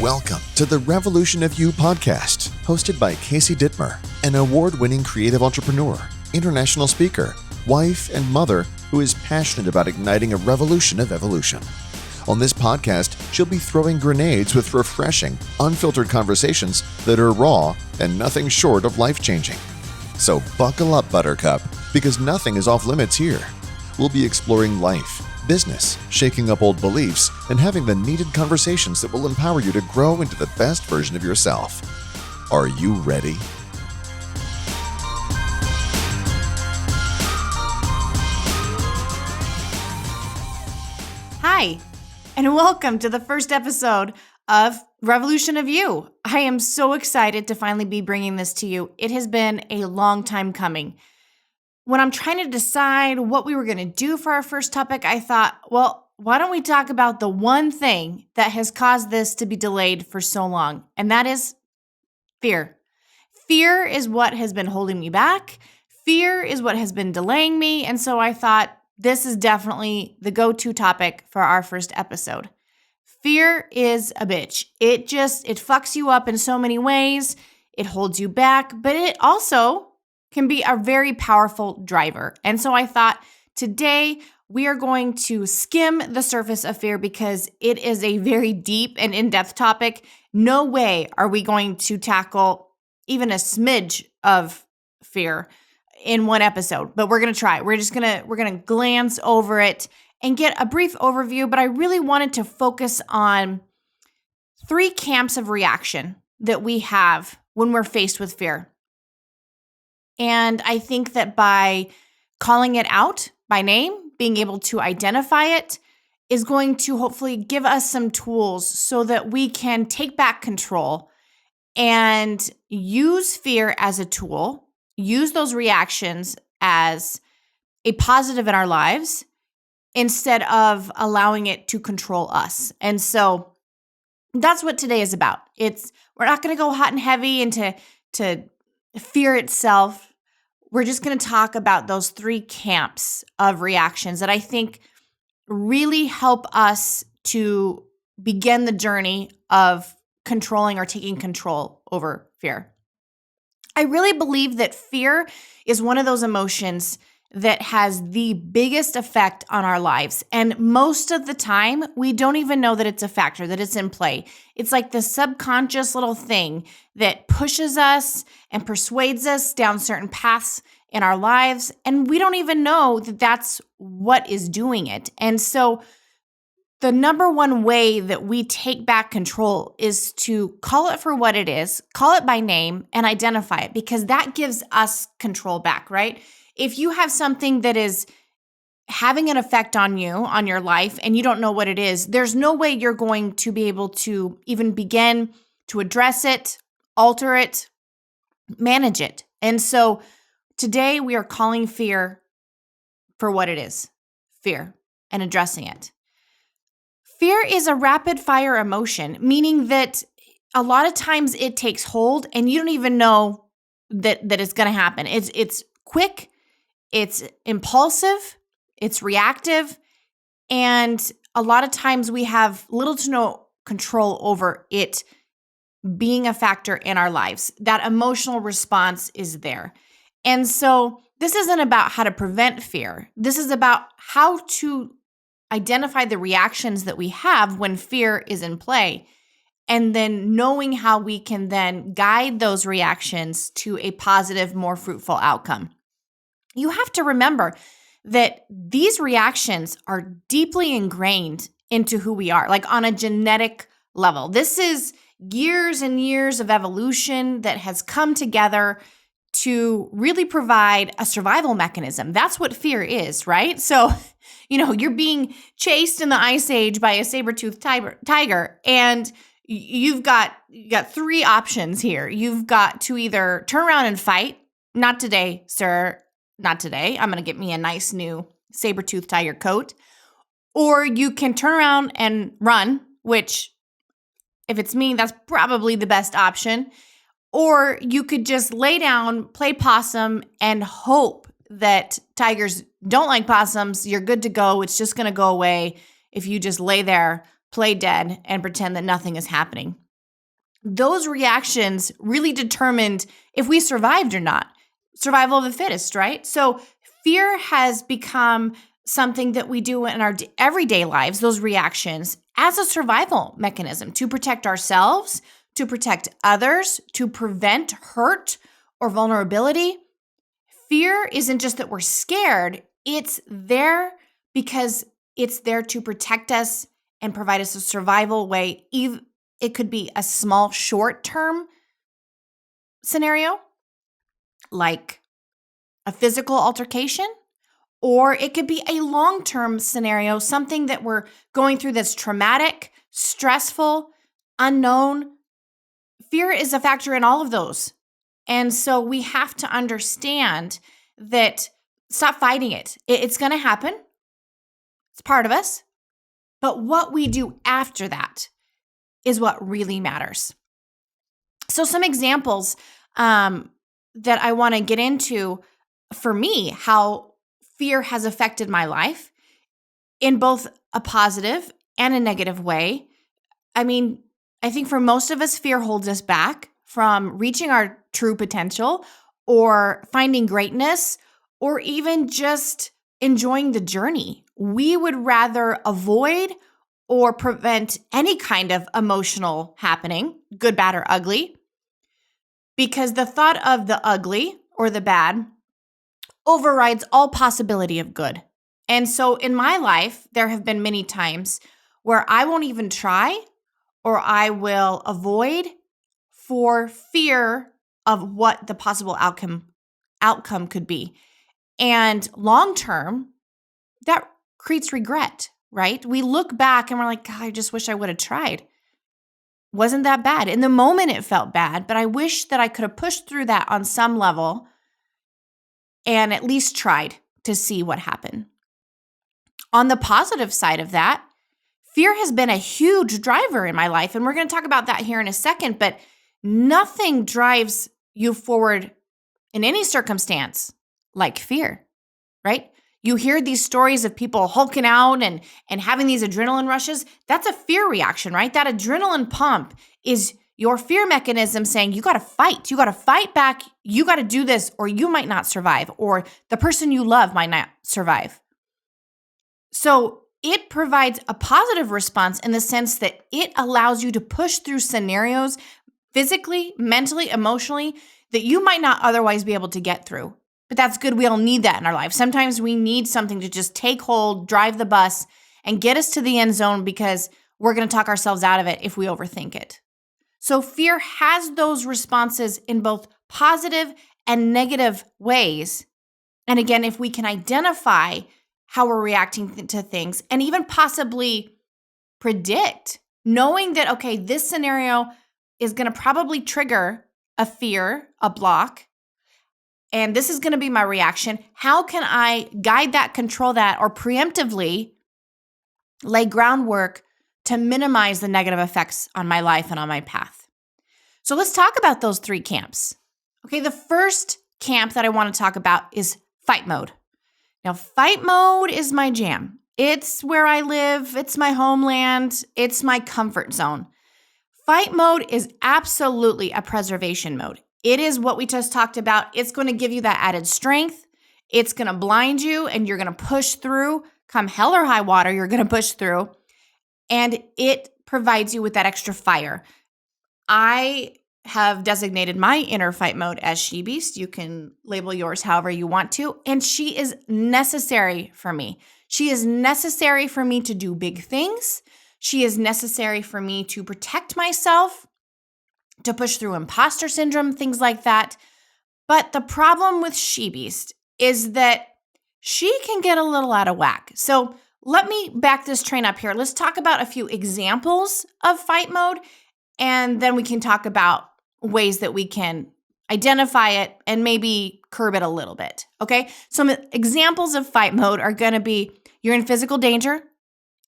Welcome to the Revolution of You podcast, hosted by Casey Dittmer, an award-winning creative entrepreneur, international speaker, wife, and mother who is passionate about igniting a revolution of evolution. On this podcast, she'll be throwing grenades with refreshing, unfiltered conversations that are raw and nothing short of life-changing. So buckle up, Buttercup, because nothing is off limits here. We'll be exploring life, business, shaking up old beliefs, and having the needed conversations that will empower you to grow into the best version of yourself. Are you ready? Hi, and welcome to the first episode of Revolution of You. I am so excited to finally be bringing this to you. It has been a long time coming. When I'm trying to decide what we were going to do for our first topic, I thought, well, why don't we talk about the one thing that has caused this to be delayed for so long? And that is fear. Fear is what has been holding me back. Fear is what has been delaying me. And so I thought this is definitely the go-to topic for our first episode. Fear is a bitch. It fucks you up in so many ways. It holds you back, but it also can be a very powerful driver. And so I thought today we are going to skim the surface of fear because it is a very deep and in-depth topic. No way are we going to tackle even a smidge of fear in one episode, but we're going to try. We're going to glance over it and get a brief overview, but I really wanted to focus on 3 camps of reaction that we have when we're faced with fear. And I think that by calling it out by name, being able to identify it is going to hopefully give us some tools so that we can take back control and use fear as a tool, use those reactions as a positive in our lives instead of allowing it to control us. And so that's what today is about. We're not going to go hot and heavy into fear itself. We're just going to talk about those 3 camps of reactions that I think really help us to begin the journey of controlling or taking control over fear. I really believe that fear is one of those emotions that has the biggest effect on our lives. And most of the time, we don't even know that it's a factor, that it's in play. It's like the subconscious little thing that pushes us and persuades us down certain paths in our lives. And we don't even know that that's what is doing it. And so the number one way that we take back control is to call it for what it is, call it by name, and identify it, because that gives us control back, right? If you have something that is having an effect on you, on your life, and you don't know what it is, there's no way you're going to be able to even begin to address it, alter it, manage it. And so today we are calling fear for what it is, fear, and addressing it. Fear is a rapid fire emotion, meaning that a lot of times it takes hold and you don't even know that it's going to happen. It's quick. It's impulsive, it's reactive, and a lot of times we have little to no control over it being a factor in our lives. That emotional response is there. And so this isn't about how to prevent fear. This is about how to identify the reactions that we have when fear is in play, and then knowing how we can then guide those reactions to a positive, more fruitful outcome. You have to remember that these reactions are deeply ingrained into who we are, like on a genetic level. This is years and years of evolution that has come together to really provide a survival mechanism. That's what fear is, right? So, you're being chased in the ice age by a saber-toothed tiger, and you've got 3 options here. You've got to either turn around and fight. Not today, sir. Not today. I'm going to get me a nice new saber-toothed tiger coat. Or you can turn around and run, which if it's me, that's probably the best option. Or you could just lay down, play possum, and hope that tigers don't like possums. You're good to go. It's just going to go away if you just lay there, play dead, and pretend that nothing is happening. those reactions really determined if we survived or not. Survival of the fittest, right? So fear has become something that we do in our everyday lives, those reactions, as a survival mechanism to protect ourselves, to protect others, to prevent hurt or vulnerability. Fear isn't just that we're scared, it's there because it's there to protect us and provide us a survival way. It could be a small short-term scenario, like a physical altercation, or it could be a long-term scenario, something that we're going through that's traumatic, stressful, unknown. Fear is a factor in all of those. And so we have to understand that stop fighting it. It's going to happen. It's part of us. But what we do after that is what really matters. So some examples that I want to get into for me, how fear has affected my life in both a positive and a negative way. I mean, I think for most of us, fear holds us back from reaching our true potential or finding greatness or even just enjoying the journey. We would rather avoid or prevent any kind of emotional happening, good, bad, or ugly, because the thought of the ugly or the bad overrides all possibility of good. And so in my life, there have been many times where I won't even try or I will avoid for fear of what the possible outcome could be. And long term, that creates regret, right? We look back and we're like, God, I just wish I would have tried. Wasn't that bad? In the moment, it felt bad, but I wish that I could have pushed through that on some level and at least tried to see what happened. On the positive side of that, fear has been a huge driver in my life, and we're going to talk about that here in a second, but nothing drives you forward in any circumstance like fear, right? You hear these stories of people hulking out and having these adrenaline rushes. That's a fear reaction, right? That adrenaline pump is your fear mechanism saying, you got to fight. You got to fight back. You got to do this or you might not survive, or the person you love might not survive. So it provides a positive response in the sense that it allows you to push through scenarios physically, mentally, emotionally that you might not otherwise be able to get through. But that's good. We all need that in our life. Sometimes we need something to just take hold, drive the bus, and get us to the end zone because we're going to talk ourselves out of it if we overthink it. So fear has those responses in both positive and negative ways. And again, if we can identify how we're reacting to things and even possibly predict, knowing that, okay, this scenario is going to probably trigger a fear, a block, and this is going to be my reaction. How can I guide that, control that, or preemptively lay groundwork to minimize the negative effects on my life and on my path? So let's talk about those three camps. Okay, the first camp that I want to talk about is fight mode. Now, fight mode is my jam. It's where I live. It's my homeland. It's my comfort zone. Fight mode is absolutely a preservation mode. It is what we just talked about. It's going to give you that added strength. It's going to blind you and you're going to push through. Come hell or high water, you're going to push through. And it provides you with that extra fire. I have designated my inner fight mode as she beast. You can label yours however you want to. And she is necessary for me. She is necessary for me to do big things. She is necessary for me to protect myself, to push through imposter syndrome, things like that. But the problem with she beast is that she can get a little out of whack. So let me back this train up here. Let's talk about a few examples of fight mode, and then we can talk about ways that we can identify it and maybe curb it a little bit, okay? Some examples of fight mode are going to be you're in physical danger,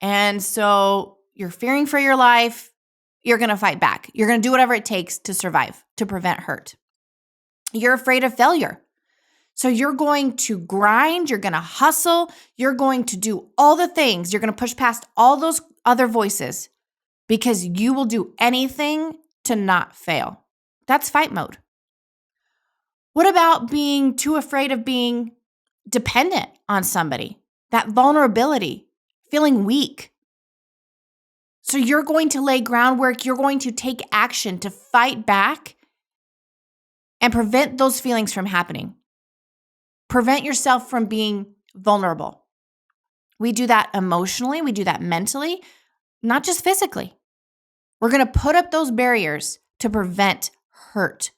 and so you're fearing for your life. You're going to fight back. You're going to do whatever it takes to survive, to prevent hurt. You're afraid of failure. So you're going to grind, you're going to hustle, you're going to do all the things. You're going to push past all those other voices because you will do anything to not fail. That's fight mode. What about being too afraid of being dependent on somebody? That vulnerability, feeling weak. So you're going to lay groundwork, you're going to take action to fight back and prevent those feelings from happening. Prevent yourself from being vulnerable. We do that emotionally, we do that mentally, not just physically. We're going to put up those barriers to prevent hurt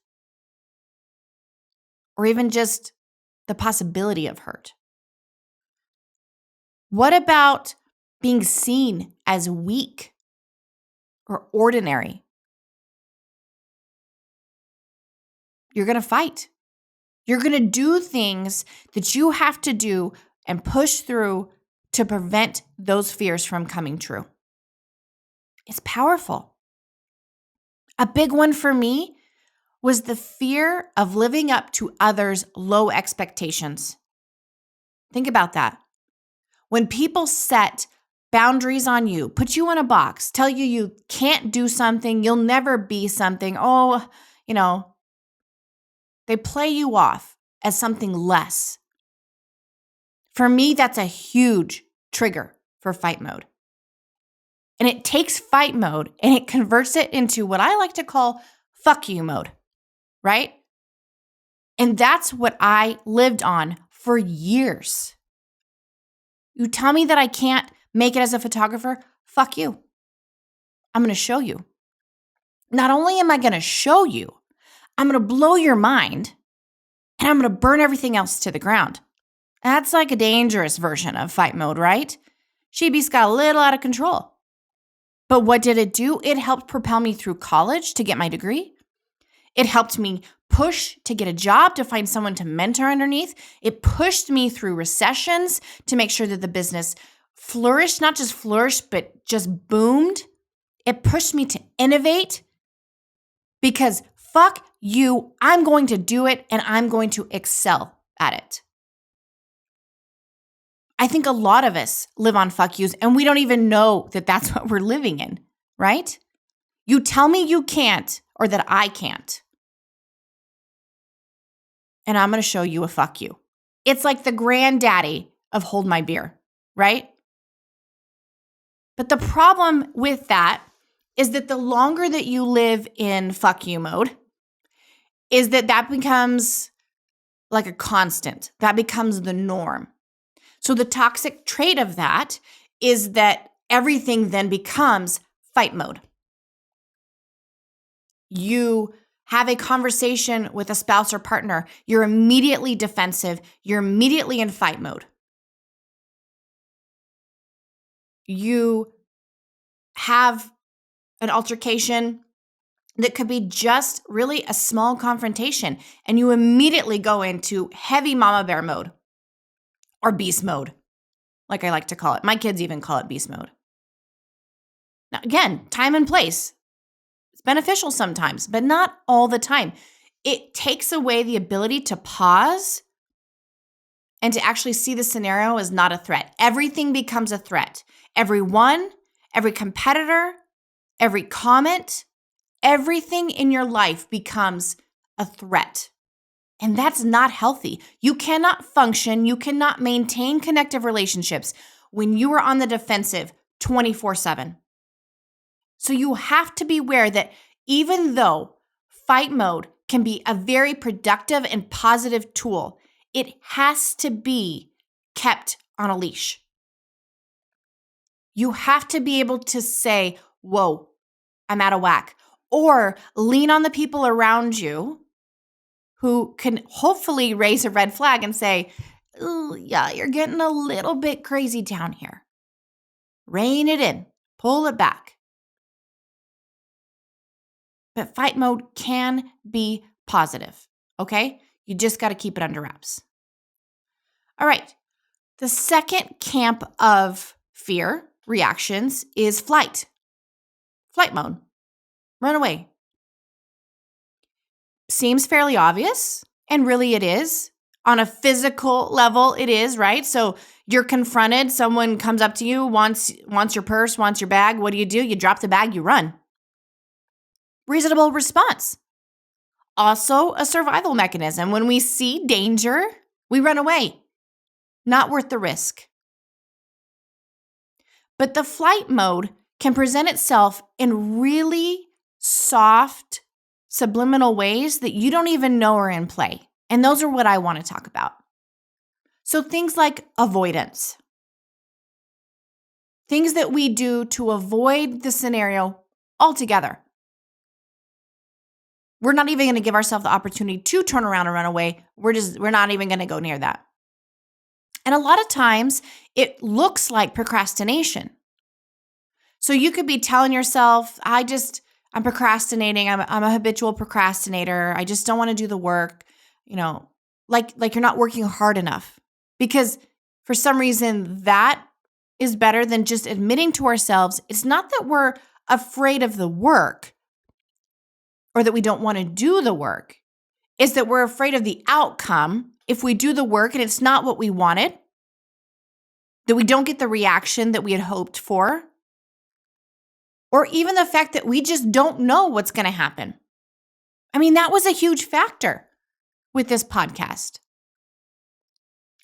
or even just the possibility of hurt. What about being seen as weak or ordinary? You're going to fight. You're going to do things that you have to do and push through to prevent those fears from coming true. It's powerful. A big one for me was the fear of living up to others' low expectations. Think about that. When people set boundaries on you, put you in a box, tell you you can't do something, you'll never be something, they play you off as something less. For me, that's a huge trigger for fight mode. And it takes fight mode and it converts it into what I like to call fuck you mode, right? And that's what I lived on for years. You tell me that I can't make it as a photographer, fuck you. I'm going to show you. Not only am I going to show you, I'm going to blow your mind and I'm going to burn everything else to the ground. That's like a dangerous version of fight mode, right? She-Beast got a little out of control. But what did it do? It helped propel me through college to get my degree. It helped me push to get a job, to find someone to mentor underneath. It pushed me through recessions to make sure that the business flourished, not just flourished, but just boomed. It pushed me to innovate because fuck you, I'm going to do it and I'm going to excel at it. I think a lot of us live on fuck yous and we don't even know that that's what we're living in, right? You tell me you can't or that I can't. And I'm going to show you a fuck you. It's like the granddaddy of hold my beer, right? But the problem with that is that the longer that you live in fuck you mode is that becomes like a constant. That becomes the norm. So the toxic trait of that is that everything then becomes fight mode. You have a conversation with a spouse or partner, you're immediately defensive, you're immediately in fight mode. You have an altercation that could be just really a small confrontation, and you immediately go into heavy mama bear mode or beast mode, like I like to call it. My kids even call it beast mode. Now, again, time and place. It's beneficial sometimes, but not all the time. It takes away the ability to pause and to actually see the scenario as not a threat. Everything becomes a threat. Everyone, every competitor, every comment, everything in your life becomes a threat. And that's not healthy. You cannot function, you cannot maintain connective relationships when you are on the defensive 24/7. So you have to be aware that even though fight mode can be a very productive and positive tool, it has to be kept on a leash. You have to be able to say, whoa, I'm out of whack. Or lean on the people around you who can hopefully raise a red flag and say, oh, yeah, you're getting a little bit crazy down here. Rein it in. Pull it back. But fight mode can be positive, okay? You just got to keep it under wraps. All right. The second camp of fear reactions is flight. Flight mode. Run away. Seems fairly obvious, and really it is. On a physical level, it is, right? So you're confronted, someone comes up to you, wants your purse, wants your bag. What do? You drop the bag, you run. reasonable response. Also, a survival mechanism. When we see danger, we run away. Not worth the risk. But the flight mode can present itself in really soft, subliminal ways that you don't even know are in play. And those are what I want to talk about. So things like avoidance. Things that we do to avoid the scenario altogether. We're not even going to give ourselves the opportunity to turn around and run away. We're not even going to go near that. And a lot of times it looks like procrastination. So you could be telling yourself, I'm procrastinating. I'm a habitual procrastinator. I just don't want to do the work, like you're not working hard enough. Because for some reason that is better than just admitting to ourselves, it's not that we're afraid of the work or that we don't want to do the work. It's that we're afraid of the outcome if we do the work and it's not what we wanted, that we don't get the reaction that we had hoped for, or even the fact that we just don't know what's going to happen. I mean, that was a huge factor with this podcast.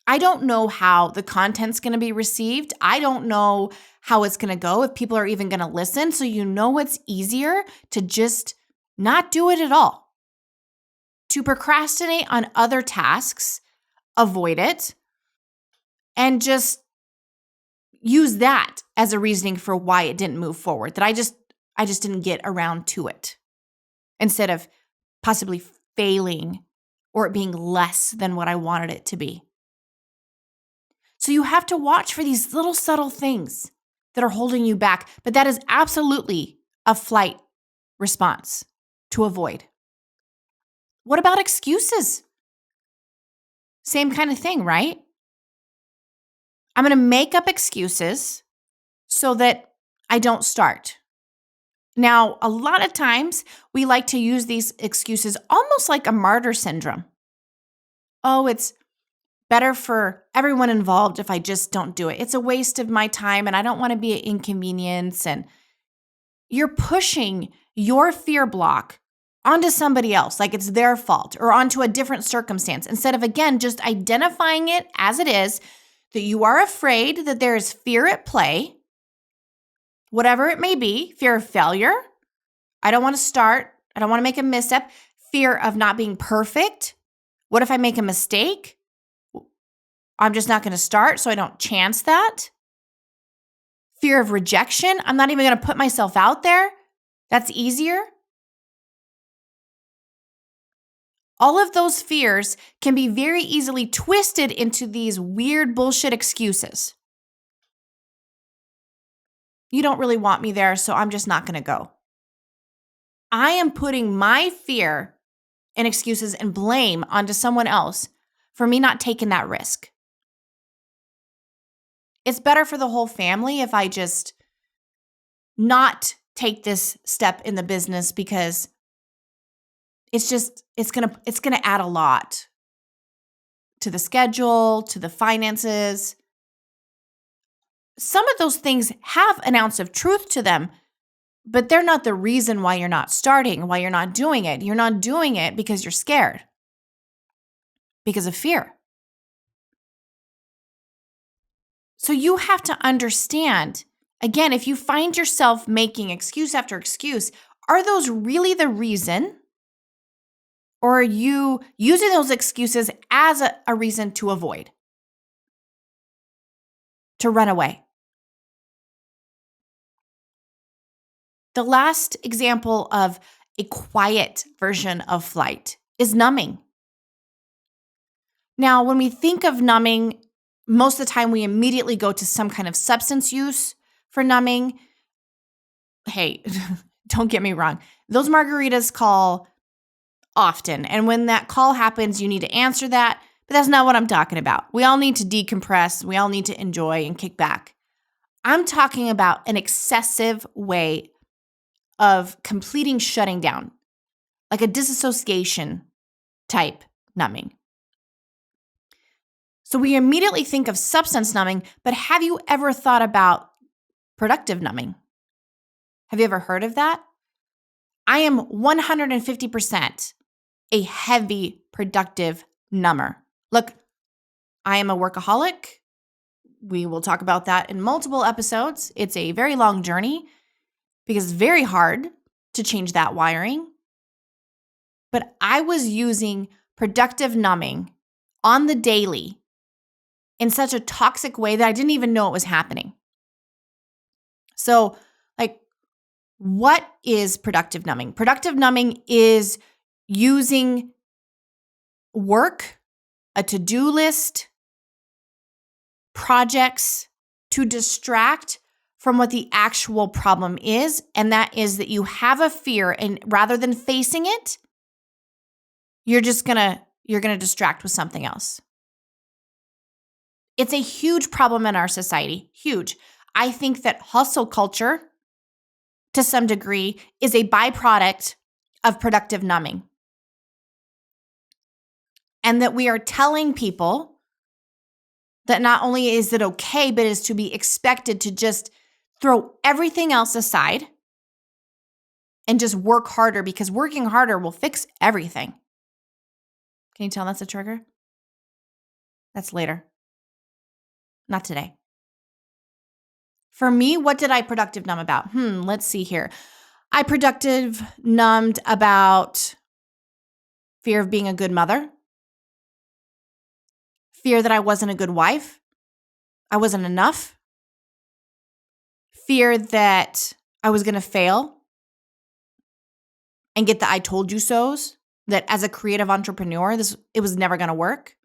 I don't know how the content's going to be received. I don't know how it's going to go, if people are even going to listen. So it's easier to just not do it at all. To procrastinate on other tasks, avoid it, and just use that as a reasoning for why it didn't move forward, that I just didn't get around to it, instead of possibly failing or it being less than what I wanted it to be. So you have to watch for these little subtle things that are holding you back, but that is absolutely a flight response to avoid. What about excuses? Same kind of thing, right? I'm going to make up excuses so that I don't start. Now, a lot of times we like to use these excuses almost like a martyr syndrome. Oh, it's better for everyone involved if I just don't do it. It's a waste of my time and I don't want to be an inconvenience. And you're pushing your fear block onto somebody else, like it's their fault, or onto a different circumstance, instead of, again, just identifying it as it is, that you are afraid that there is fear at play, whatever it may be, fear of failure. I don't want to start. I don't want to make a misstep. Fear of not being perfect. What if I make a mistake? I'm just not going to start, so I don't chance that. Fear of rejection. I'm not even going to put myself out there. That's easier. All of those fears can be very easily twisted into these weird bullshit excuses. You don't really want me there, so I'm just not going to go. I am putting my fear and excuses and blame onto someone else for me not taking that risk. It's better for the whole family if I just not take this step in the business, because it's gonna add a lot to the schedule, to the finances. Some of those things have an ounce of truth to them, but they're not the reason why you're not starting, why you're not doing it. You're not doing it because you're scared, because of fear. So you have to understand, again, if you find yourself making excuse after excuse, are those really the reason? Or are you using those excuses as a reason to avoid, to run away? The last example of a quiet version of flight is numbing. Now, when we think of numbing, most of the time we immediately go to some kind of substance use for numbing. Hey, don't get me wrong. Those margaritas call often. And when that call happens, you need to answer that. But that's not what I'm talking about. We all need to decompress. We all need to enjoy and kick back. I'm talking about an excessive way of completing shutting down, like a disassociation type numbing. So we immediately think of substance numbing, but have you ever thought about productive numbing? Have you ever heard of that? I am 150% a heavy productive number. Look, I am a workaholic. We will talk about that in multiple episodes. It's a very long journey because it's very hard to change that wiring. But I was using productive numbing on the daily in such a toxic way that I didn't even know it was happening. So, what is productive numbing? Productive numbing is using work, a to-do list, projects to distract from what the actual problem is, and that is that you have a fear, and rather than facing it, you're gonna distract with something else. It's a huge problem in our society, huge. I think that hustle culture, to some degree, is a byproduct of productive numbing. And that we are telling people that not only is it okay, but is to be expected to just throw everything else aside and just work harder, because working harder will fix everything. Can you tell that's a trigger? That's later. Not today. For me, what did I productive numb about? Let's see here. I productive numbed about fear of being a good mother, fear that I wasn't a good wife, I wasn't enough, fear that I was going to fail and get the I told you so's, that as a creative entrepreneur, it was never going to work,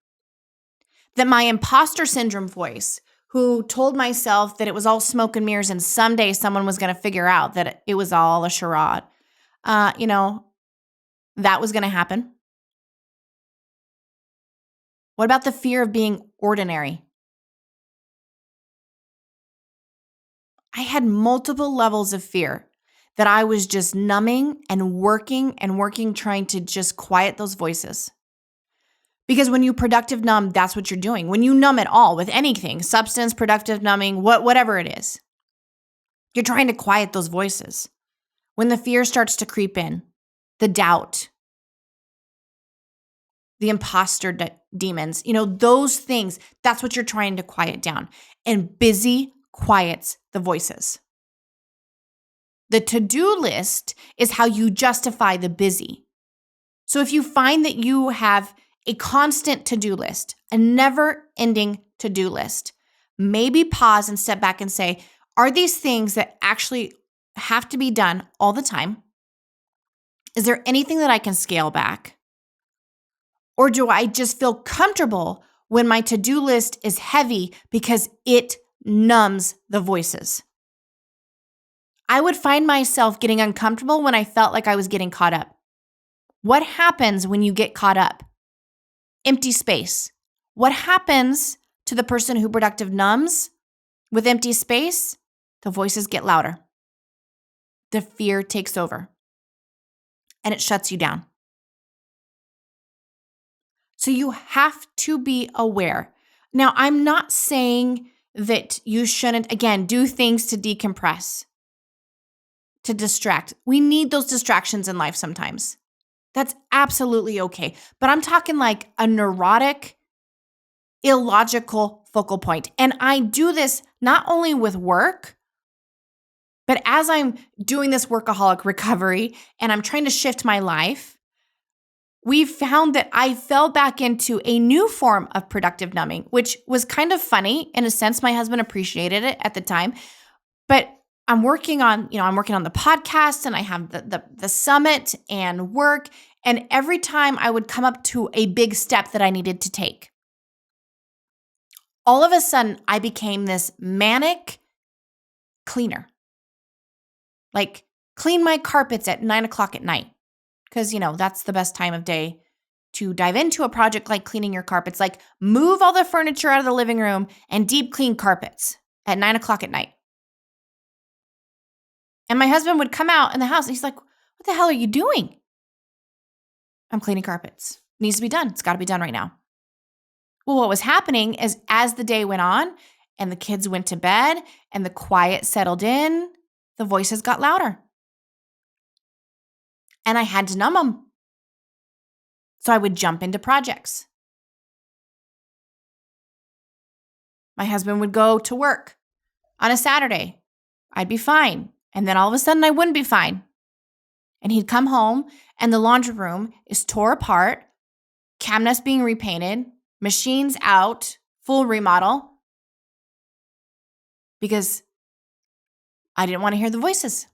that my imposter syndrome voice, who told myself that it was all smoke and mirrors and someday someone was going to figure out that it was all a charade, that was going to happen. What about the fear of being ordinary? I had multiple levels of fear that I was just numbing and working, trying to just quiet those voices. Because when you productive numb, that's what you're doing. When you numb at all with anything, substance, productive numbing, whatever it is, you're trying to quiet those voices. When the fear starts to creep in, the doubt, the imposter demons, those things, that's what you're trying to quiet down. And busy quiets the voices. The to-do list is how you justify the busy. So if you find that you have a constant to-do list, a never-ending to-do list, maybe pause and step back and say, are these things that actually have to be done all the time? Is there anything that I can scale back? Or do I just feel comfortable when my to-do list is heavy because it numbs the voices? I would find myself getting uncomfortable when I felt like I was getting caught up. What happens when you get caught up? Empty space. What happens to the person who productive numbs with empty space? The voices get louder. The fear takes over and it shuts you down. So you have to be aware. Now, I'm not saying that you shouldn't, again, do things to decompress, to distract. We need those distractions in life sometimes. That's absolutely okay. But I'm talking like a neurotic, illogical focal point. And I do this not only with work, but as I'm doing this workaholic recovery and I'm trying to shift my life, we found that I fell back into a new form of productive numbing, which was kind of funny. In a sense, my husband appreciated it at the time. But I'm working on the podcast, and I have the summit and work. And every time I would come up to a big step that I needed to take, all of a sudden I became this manic cleaner. Like, clean my carpets at 9:00 at night. Because, that's the best time of day to dive into a project like cleaning your carpets. Like, move all the furniture out of the living room and deep clean carpets at 9:00 at night. And my husband would come out in the house and he's like, what the hell are you doing? I'm cleaning carpets. It needs to be done. It's got to be done right now. Well, what was happening is as the day went on and the kids went to bed and the quiet settled in, the voices got louder. and I had to numb them. So I would jump into projects. My husband would go to work on a Saturday. I'd be fine. And then all of a sudden I wouldn't be fine. And he'd come home and the laundry room is tore apart, cabinets being repainted, machines out, full remodel, because I didn't want to hear the voices.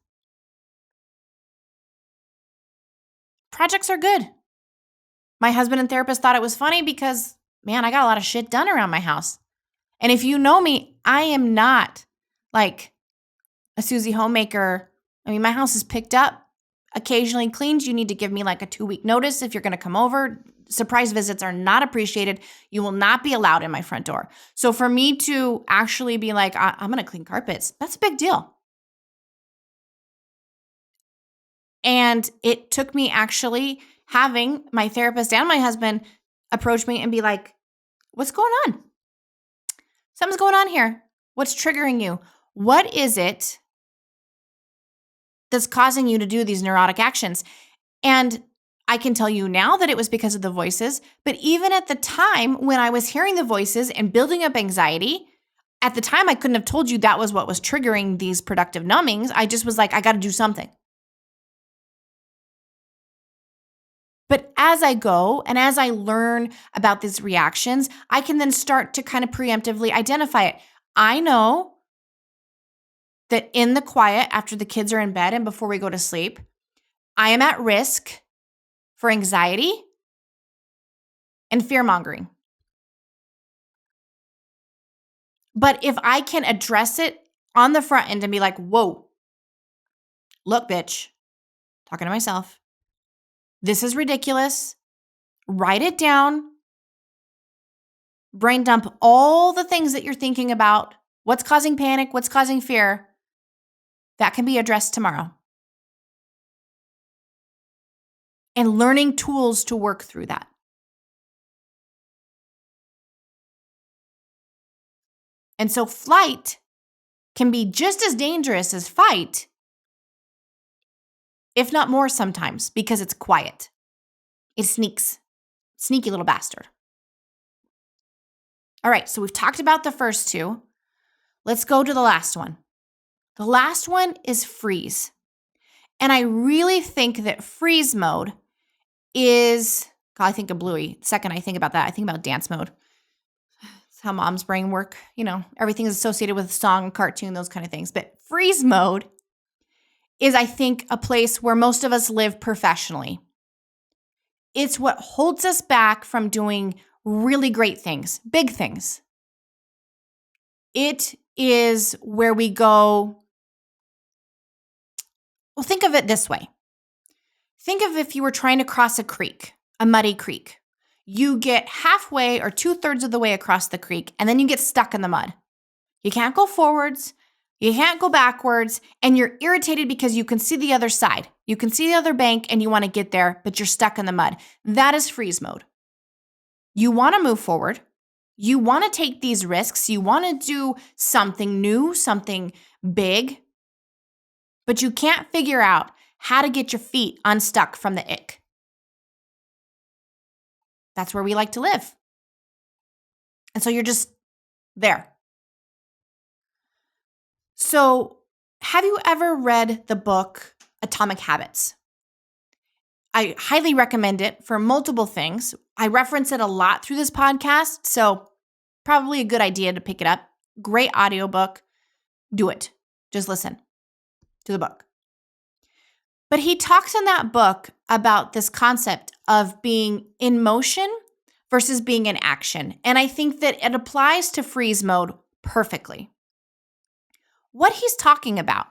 Projects are good. My husband and therapist thought it was funny because, man, I got a lot of shit done around my house. And if you know me, I am not like a Susie homemaker. I mean, my house is picked up, occasionally cleaned. You need to give me like a 2-week notice if you're going to come over. Surprise visits are not appreciated. You will not be allowed in my front door. So for me to actually be like, I'm going to clean carpets, that's a big deal. And it took me actually having my therapist and my husband approach me and be like, what's going on? Something's going on here. What's triggering you? What is it that's causing you to do these neurotic actions? And I can tell you now that it was because of the voices, but even at the time when I was hearing the voices and building up anxiety, at the time I couldn't have told you that was what was triggering these productive numbings. I just was like, I got to do something. But as I go and as I learn about these reactions, I can then start to kind of preemptively identify it. I know that in the quiet after the kids are in bed and before we go to sleep, I am at risk for anxiety and fear-mongering. But if I can address it on the front end and be like, whoa, look, bitch, talking to myself, this is ridiculous. Write it down. Brain dump all the things that you're thinking about. What's causing panic? What's causing fear? That can be addressed tomorrow. And learning tools to work through that. And so flight can be just as dangerous as fight, if not more sometimes, because it's quiet. It sneaks. Sneaky little bastard. All right, so we've talked about the first two. Let's go to the last one. The last one is freeze. And I really think that freeze mode is, God, I think of Bluey. The second I think about that, I think about dance mode. It's how mom's brain work. You know, everything is associated with song, cartoon, those kind of things. But freeze mode is, I think, a place where most of us live professionally. It's what holds us back from doing really great things, big things. It is where we go. Well, think of it this way. Think of if you were trying to cross a creek, a muddy creek. You get halfway or 2/3 of the way across the creek, and then you get stuck in the mud. You can't go forwards. You can't go backwards, and you're irritated because you can see the other side. You can see the other bank, and you want to get there, but you're stuck in the mud. That is freeze mode. You want to move forward. You want to take these risks. You want to do something new, something big, but you can't figure out how to get your feet unstuck from the ick. That's where we like to live. And so you're just there. So, have you ever read the book Atomic Habits? I highly recommend it for multiple things. I reference it a lot through this podcast, so probably a good idea to pick it up. Great audiobook. Do it. Just listen to the book. But he talks in that book about this concept of being in motion versus being in action. And I think that it applies to freeze mode perfectly. What he's talking about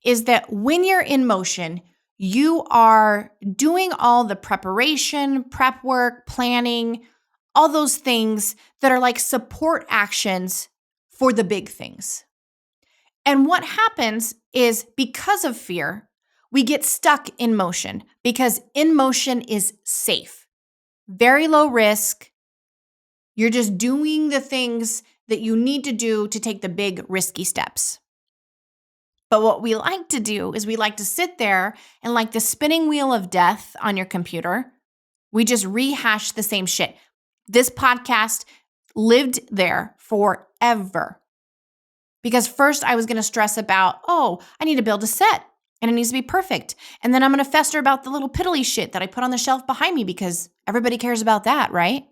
is that when you're in motion, you are doing all the preparation, prep work, planning, all those things that are like support actions for the big things. And what happens is because of fear, we get stuck in motion because in motion is safe, very low risk. You're just doing the things that you need to do to take the big risky steps. But what we like to do is we like to sit there and like the spinning wheel of death on your computer, we just rehash the same shit. This podcast lived there forever. Because first I was going to stress about, I need to build a set and it needs to be perfect. And then I'm going to fester about the little piddly shit that I put on the shelf behind me because everybody cares about that, right?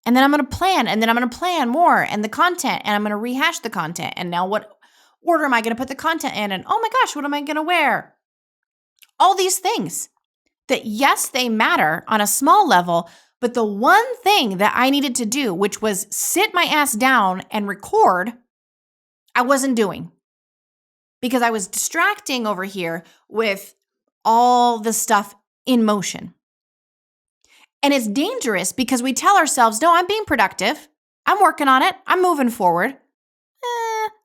And then I'm going to plan more and the content, and I'm going to rehash the content. And now what order am I going to put the content in? And oh my gosh, what am I going to wear? All these things that, yes, they matter on a small level, but the one thing that I needed to do, which was sit my ass down and record, I wasn't doing because I was distracting over here with all the stuff in motion. And it's dangerous because we tell ourselves, no, I'm being productive. I'm working on it. I'm moving forward.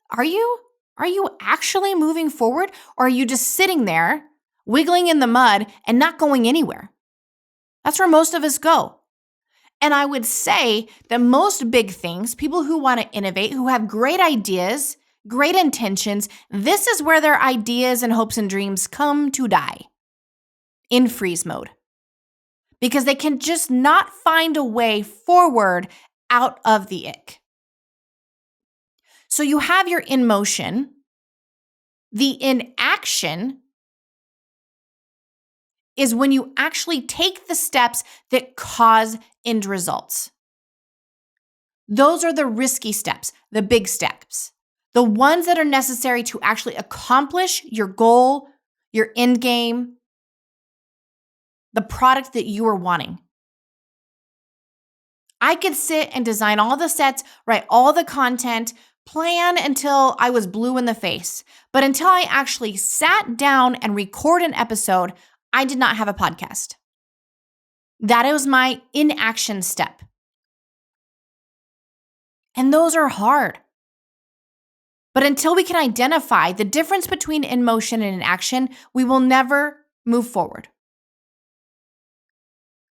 Are you? Are you actually moving forward? Or are you just sitting there, wiggling in the mud and not going anywhere? That's where most of us go. And I would say that most big things, people who want to innovate, who have great ideas, great intentions, this is where their ideas and hopes and dreams come to die in freeze mode. Because they can just not find a way forward out of the ick. So you have your in motion. The inaction is when you actually take the steps that cause end results. Those are the risky steps, the big steps, the ones that are necessary to actually accomplish your goal, your end game, the product that you are wanting. I could sit and design all the sets, write all the content, plan until I was blue in the face. But until I actually sat down and record an episode, I did not have a podcast. That was my inaction step. And those are hard. But until we can identify the difference between in motion and in action, we will never move forward.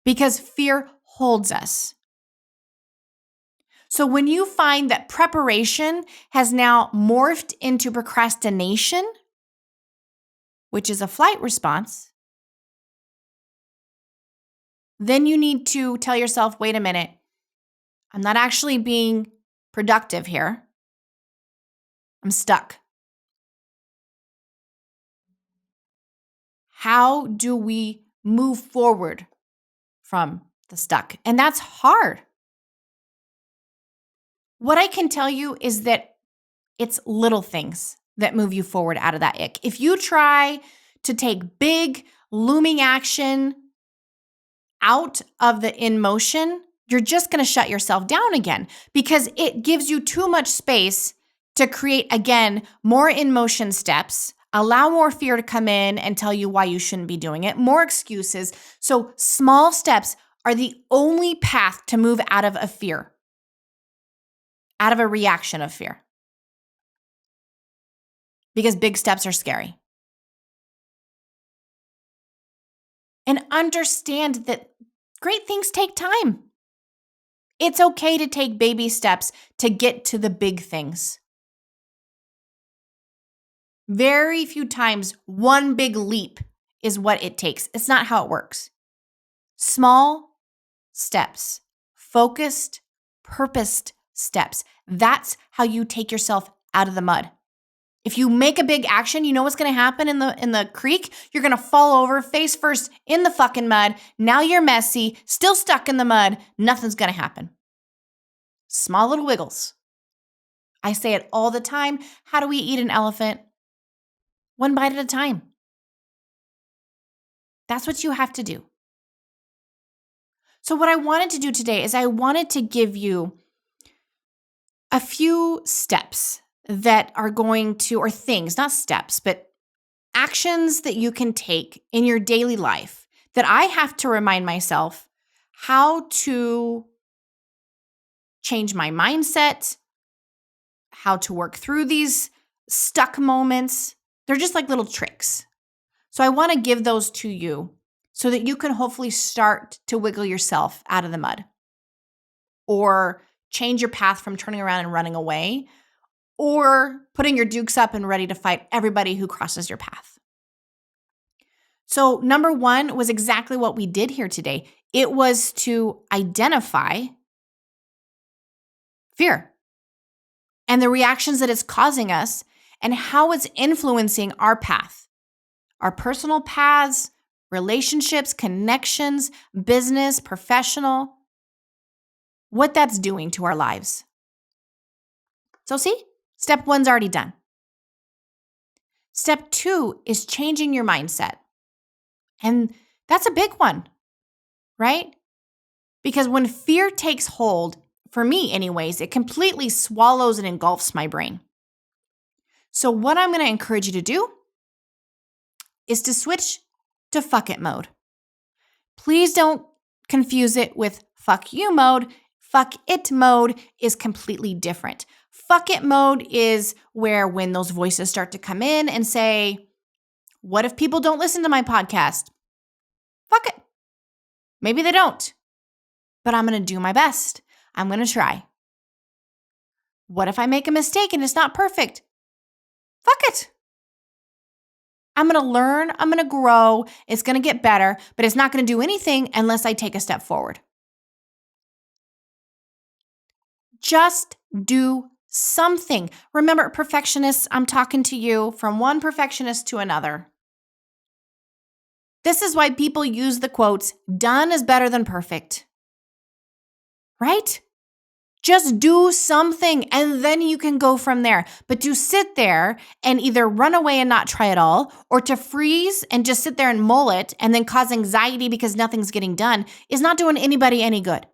Because fear holds us. So when you find that preparation has now morphed into procrastination, which is a flight response, then you need to tell yourself, wait a minute, I'm not actually being productive here. I'm stuck. How do we move forward from the stuck? And that's hard. What I can tell you is that it's little things that move you forward out of that ick. If you try to take big, looming action out of the in motion, you're just going to shut yourself down again because it gives you too much space to create, again, more in motion steps, allow more fear to come in and tell you why you shouldn't be doing it, more excuses. So small steps are the only path to move out of a fear, out of a reaction of fear. Because big steps are scary. And understand that great things take time. It's okay to take baby steps to get to the big things. Very few times one big leap is what it takes. It's not how it works. Small steps, focused, purposed steps. That's how you take yourself out of the mud. If you make a big action, you know what's going to happen in the creek? You're going to fall over face first in the fucking mud. Now you're messy, still stuck in the mud. Nothing's going to happen. Small little wiggles. I say it all the time. How do we eat an elephant? One bite at a time. That's what you have to do. So what I wanted to do today is I wanted to give you a few steps that are going to, or things, not steps, but actions that you can take in your daily life that I have to remind myself how to change my mindset, how to work through these stuck moments. They're just like little tricks. So I want to give those to you so that you can hopefully start to wiggle yourself out of the mud or change your path from turning around and running away or putting your dukes up and ready to fight everybody who crosses your path. So number 1 was exactly what we did here today. It was to identify fear and the reactions that it's causing us and how it's influencing our path, our personal paths, relationships, connections, business, professional, what that's doing to our lives. So see, step 1's already done. Step 2 is changing your mindset. And that's a big one, right? Because when fear takes hold, for me anyways, it completely swallows and engulfs my brain. So what I'm going to encourage you to do is to switch to fuck it mode. Please don't confuse it with fuck you mode. Fuck it mode is completely different. Fuck it mode is where when those voices start to come in and say, what if people don't listen to my podcast? Fuck it. Maybe they don't, but I'm going to do my best. I'm going to try. What if I make a mistake and it's not perfect? Fuck it. I'm going to learn. I'm going to grow. It's going to get better, but it's not going to do anything unless I take a step forward. Just do something. Remember, perfectionists, I'm talking to you from one perfectionist to another. This is why people use the quotes, done is better than perfect. Right? Just do something and then you can go from there. But to sit there and either run away and not try at all, or to freeze and just sit there and mull it and then cause anxiety because nothing's getting done is not doing anybody any good.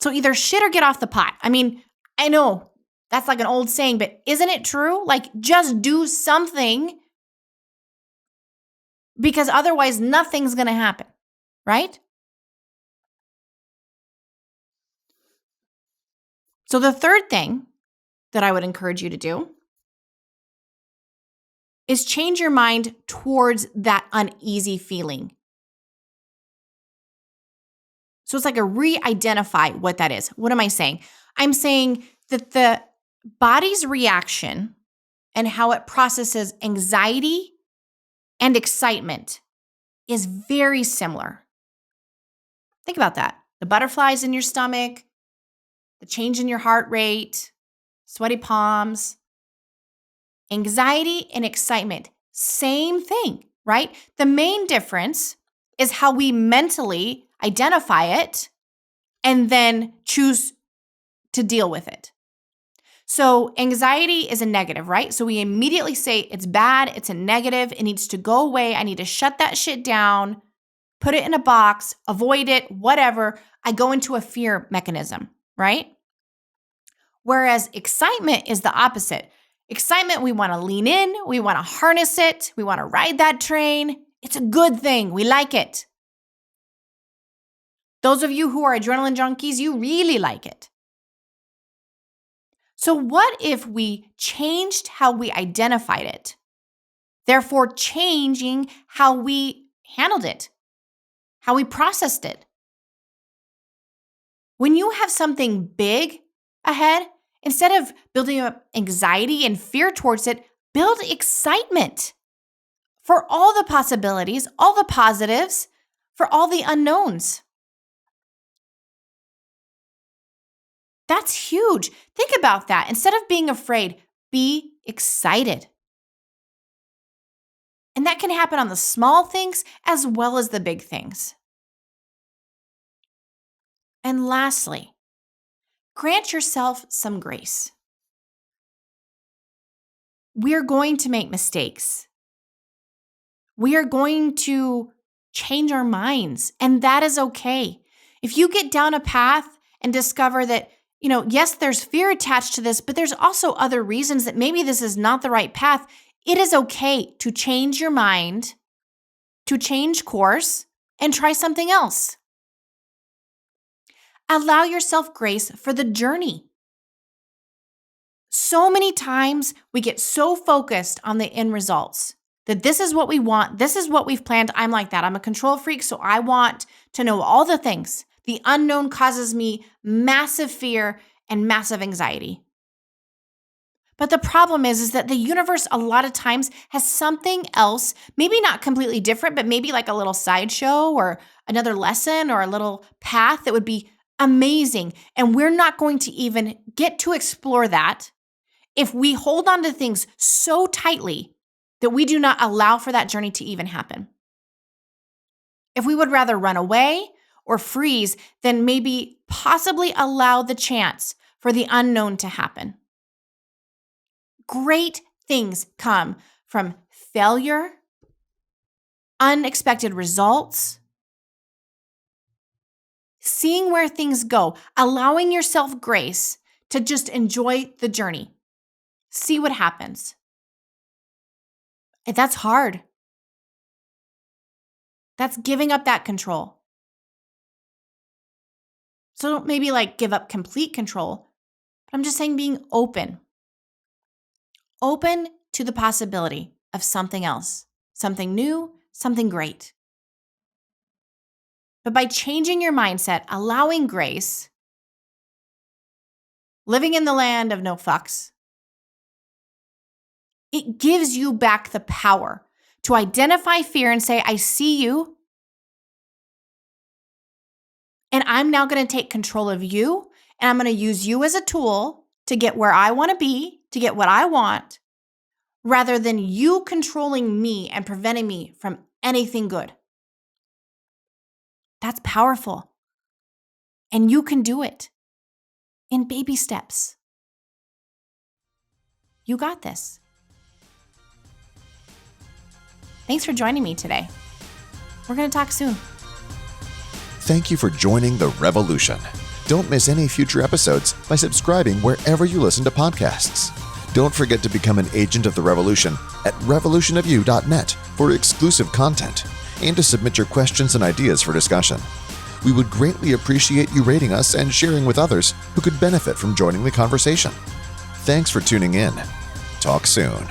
So either shit or get off the pot. I mean, I know that's like an old saying, but isn't it true? Like, just do something because otherwise nothing's going to happen, right? So the third thing that I would encourage you to do is change your mind towards that uneasy feeling. So it's like a re-identify what that is. What am I saying? I'm saying that the body's reaction and how it processes anxiety and excitement is very similar. Think about that. The butterflies in your stomach, the change in your heart rate, sweaty palms, anxiety and excitement, same thing, right? The main difference is how we mentally identify it and then choose to deal with it. So anxiety is a negative, right? So we immediately say it's bad, it's a negative, it needs to go away, I need to shut that shit down, put it in a box, avoid it, whatever. I go into a fear mechanism, right? Whereas excitement is the opposite. Excitement, we want to lean in, we want to harness it, we want to ride that train. It's a good thing, we like it. Those of you who are adrenaline junkies, you really like it. So what if we changed how we identified it, therefore changing how we handled it, how we processed it? When you have something big ahead, instead of building up anxiety and fear towards it, build excitement for all the possibilities, all the positives, for all the unknowns. That's huge. Think about that. Instead of being afraid, be excited. And that can happen on the small things as well as the big things. And lastly, grant yourself some grace. We are going to make mistakes. We are going to change our minds, and that is okay. If you get down a path and discover that, yes, there's fear attached to this, but there's also other reasons that maybe this is not the right path, it is okay to change your mind, to change course, and try something else. Allow yourself grace for the journey. So many times we get so focused on the end results that this is what we want, this is what we've planned. I'm like that. I'm a control freak, so I want to know all the things. The unknown causes me massive fear and massive anxiety. But the problem is that the universe a lot of times has something else, maybe not completely different, but maybe like a little sideshow or another lesson or a little path that would be amazing. And we're not going to even get to explore that if we hold on to things so tightly that we do not allow for that journey to even happen. If we would rather run away or freeze than maybe possibly allow the chance for the unknown to happen. Great things come from failure, unexpected results, seeing where things go, allowing yourself grace to just enjoy the journey. See what happens. And that's hard. That's giving up that control. So don't maybe give up complete control, but I'm just saying being open. Open to the possibility of something else, something new, something great. But by changing your mindset, allowing grace, living in the land of no fucks, it gives you back the power to identify fear and say, I see you, and I'm now going to take control of you, and I'm going to use you as a tool to get where I want to be, to get what I want, rather than you controlling me and preventing me from anything good. That's powerful. And you can do it in baby steps. You got this. Thanks for joining me today. We're going to talk soon. Thank you for joining The Revolution. Don't miss any future episodes by subscribing wherever you listen to podcasts. Don't forget to become an agent of the revolution at revolutionofyou.net for exclusive content and to submit your questions and ideas for discussion. We would greatly appreciate you rating us and sharing with others who could benefit from joining the conversation. Thanks for tuning in. Talk soon.